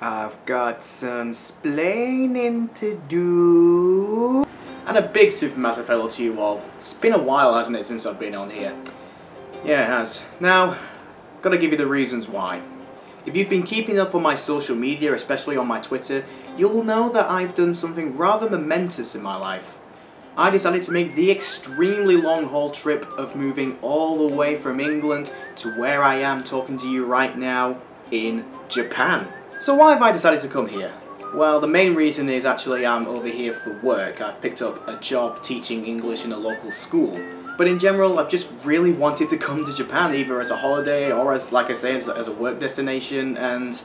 I've got some splaining to do. And a big supermassive hello to you all. It's been a while, hasn't it, since I've been on here? Yeah, it has. Now, gotta give you the reasons why. If you've been keeping up on my social media, especially on my Twitter, you'll know that I've done something rather momentous in my life. I decided to make the extremely long haul trip of moving all the way from England to where I am talking to you right now in Japan. So why have I decided to come here? Well, the main reason is actually I'm over here for work. I've picked up a job teaching English in a local school. But in general, I've just really wanted to come to Japan, either as a holiday or as, like I say, as a work destination. And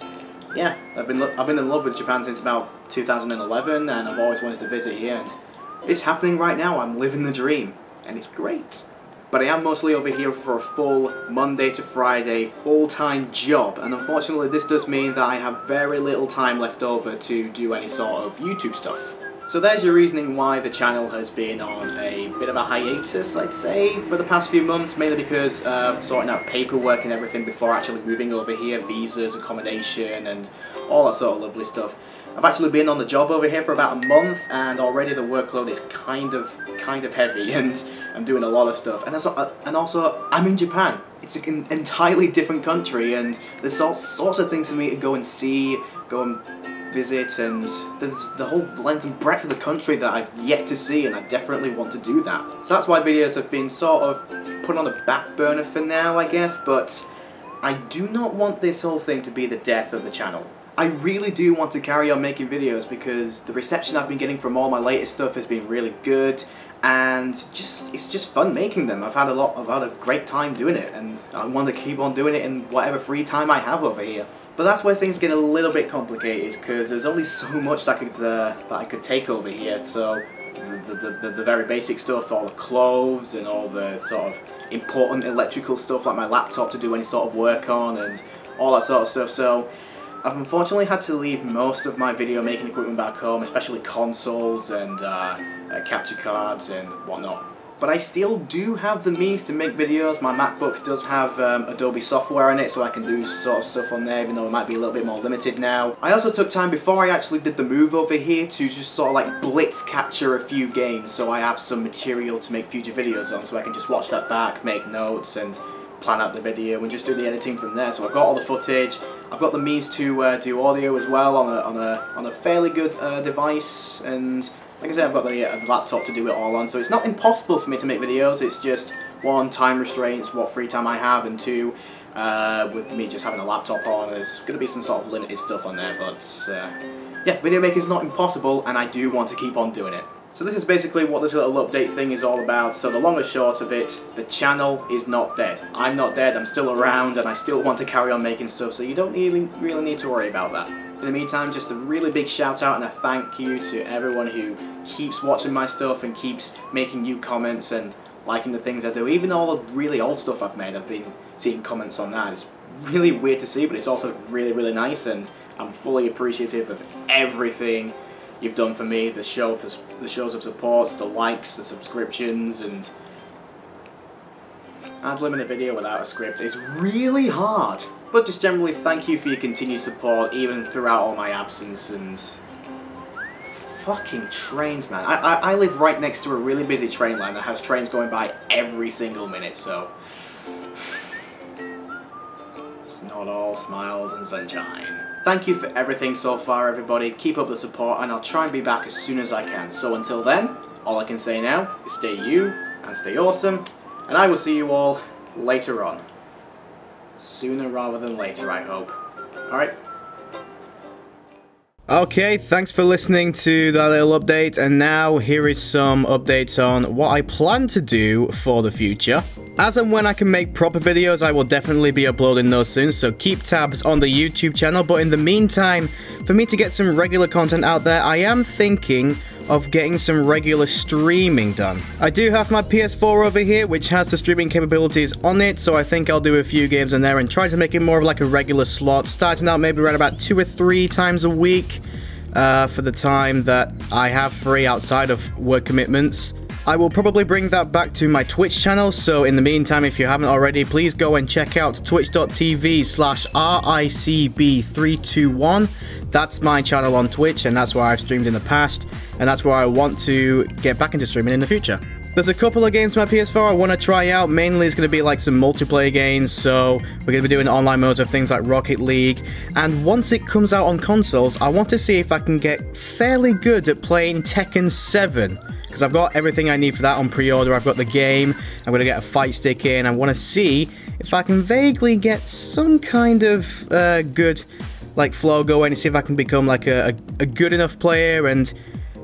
yeah, I've been in love with Japan since about 2011, and I've always wanted to visit here. And it's happening right now. I'm living the dream, and it's great. But I am mostly over here for a full Monday to Friday full-time job, and unfortunately this does mean that I have very little time left over to do any sort of YouTube stuff. So there's your reasoning why the channel has been on a bit of a hiatus, I'd say, for the past few months, mainly because of sorting out paperwork and everything before actually moving over here, visas, accommodation, and all that sort of lovely stuff. I've actually been on the job over here for about a month, and already the workload is kind of heavy, and I'm doing a lot of stuff. And also, I'm in Japan. It's an entirely different country, and there's all sorts of things for me to go and see, go and visit, and there's the whole length and breadth of the country that I've yet to see, and I definitely want to do that. So that's why videos have been sort of put on the back burner for now, I guess, but I do not want this whole thing to be the death of the channel. I really do want to carry on making videos because the reception I've been getting from all my latest stuff has been really good, and it's just fun making them. I've had a great time doing it, and I want to keep on doing it in whatever free time I have over here. But that's where things get a little bit complicated, because there's only so much that I could take over here. So the very basic stuff, all the clothes and all the sort of important electrical stuff like my laptop to do any sort of work on and all that sort of stuff. So I've unfortunately had to leave most of my video making equipment back home, especially consoles and capture cards and whatnot. But I still do have the means to make videos. My MacBook does have Adobe software in it, so I can do sort of stuff on there, even though it might be a little bit more limited now. I also took time before I actually did the move over here to just sort of like blitz capture a few games, so I have some material to make future videos on, so I can just watch that back, make notes, and plan out the video and just do the editing from there. So I've got all the footage. I've got the means to do audio as well on a fairly good device, and like I said, I've got the laptop to do it all on, so it's not impossible for me to make videos. It's just, one, time restraints, what free time I have, and two, with me just having a laptop on, there's going to be some sort of limited stuff on there, but yeah, video making is not impossible, and I do want to keep on doing it. So this is basically what this little update thing is all about. So the long and short of it, the channel is not dead. I'm not dead, I'm still around, and I still want to carry on making stuff, so you don't really need to worry about that. In the meantime, just a really big shout out and a thank you to everyone who keeps watching my stuff and keeps making new comments and liking the things I do. Even all the really old stuff I've made, I've been seeing comments on that. It's really weird to see, but it's also really nice, and I'm fully appreciative of everything you've done for me, the shows of supports, the likes, the subscriptions, and ad-libbing a video without a script is really hard. But just generally, thank you for your continued support, even throughout all my absence. And fucking trains, man. I live right next to a really busy train line that has trains going by every single minute, so it's not all smiles and sunshine. Thank you for everything so far, everybody. Keep up the support, and I'll try and be back as soon as I can. So until then, all I can say now is stay you and stay awesome, and I will see you all later on. Sooner rather than later, I hope. Alright. Okay, thanks for listening to that little update, and now here is some updates on what I plan to do for the future. As and when I can make proper videos, I will definitely be uploading those soon, so keep tabs on the YouTube channel. But in the meantime, for me to get some regular content out there, I am thinking of getting some regular streaming done. I do have my PS4 over here, which has the streaming capabilities on it, so I think I'll do a few games on there and try to make it more of like a regular slot, starting out maybe around about 2 or 3 times a week for the time that I have free outside of work commitments. I will probably bring that back to my Twitch channel, so in the meantime, if you haven't already, please go and check out twitch.tv/RICB321. That's my channel on Twitch, and that's where I've streamed in the past, and that's where I want to get back into streaming in the future. There's a couple of games for my PS4 I want to try out. Mainly it's going to be like some multiplayer games, so we're going to be doing online modes of things like Rocket League. And once it comes out on consoles, I want to see if I can get fairly good at playing Tekken 7. Because I've got everything I need for that on pre-order. I've got the game, I'm going to get a fight stick in. I want to see if I can vaguely get some kind of good like flow going, and see if I can become like a good enough player and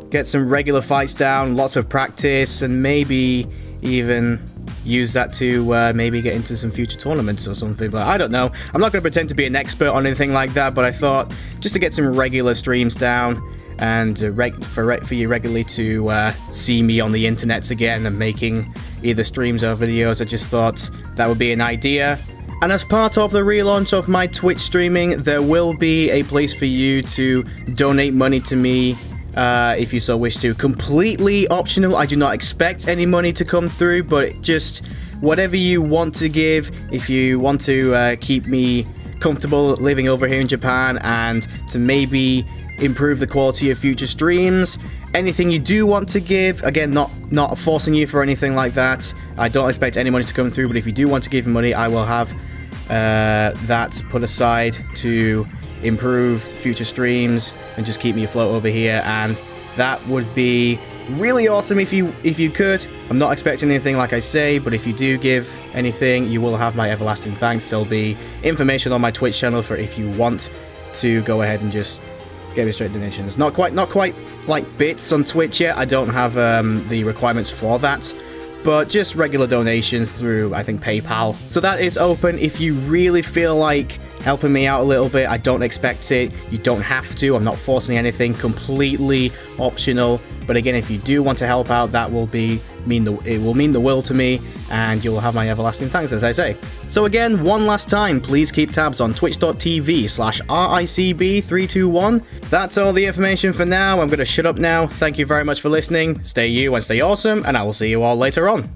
get some regular fights down, lots of practice, and maybe even use that to maybe get into some future tournaments or something. But I don't know. I'm not going to pretend to be an expert on anything like that, but I thought just to get some regular streams down and for you regularly to see me on the internets again and making either streams or videos, I just thought that would be an idea. And as part of the relaunch of my Twitch streaming, there will be a place for you to donate money to me if you so wish to. Completely optional. I do not expect any money to come through, but just whatever you want to give. If you want to keep me comfortable living over here in Japan and to maybe improve the quality of future streams, anything you do want to give, again, not forcing you for anything like that. I don't expect any money to come through, but if you do want to give money, I will have that put aside to improve future streams and just keep me afloat over here, and that would be really awesome if you could. I'm not expecting anything, like I say, but if you do give anything, you will have my everlasting thanks. There'll be information on my Twitch channel for if you want to go ahead and just give me straight donations. Not quite like bits on Twitch yet. I don't have the requirements for that, but just regular donations through, I think, PayPal. So that is open if you really feel like helping me out a little bit. I don't expect it. You don't have to. I'm not forcing anything. Completely optional. But again, if you do want to help out, that will mean the world to me, and you'll have my everlasting thanks, as I say. So again, one last time, please keep tabs on twitch.tv/RICB321. That's all the information for now. I'm going to shut up now. Thank you very much for listening. Stay you and stay awesome, and I will see you all later on.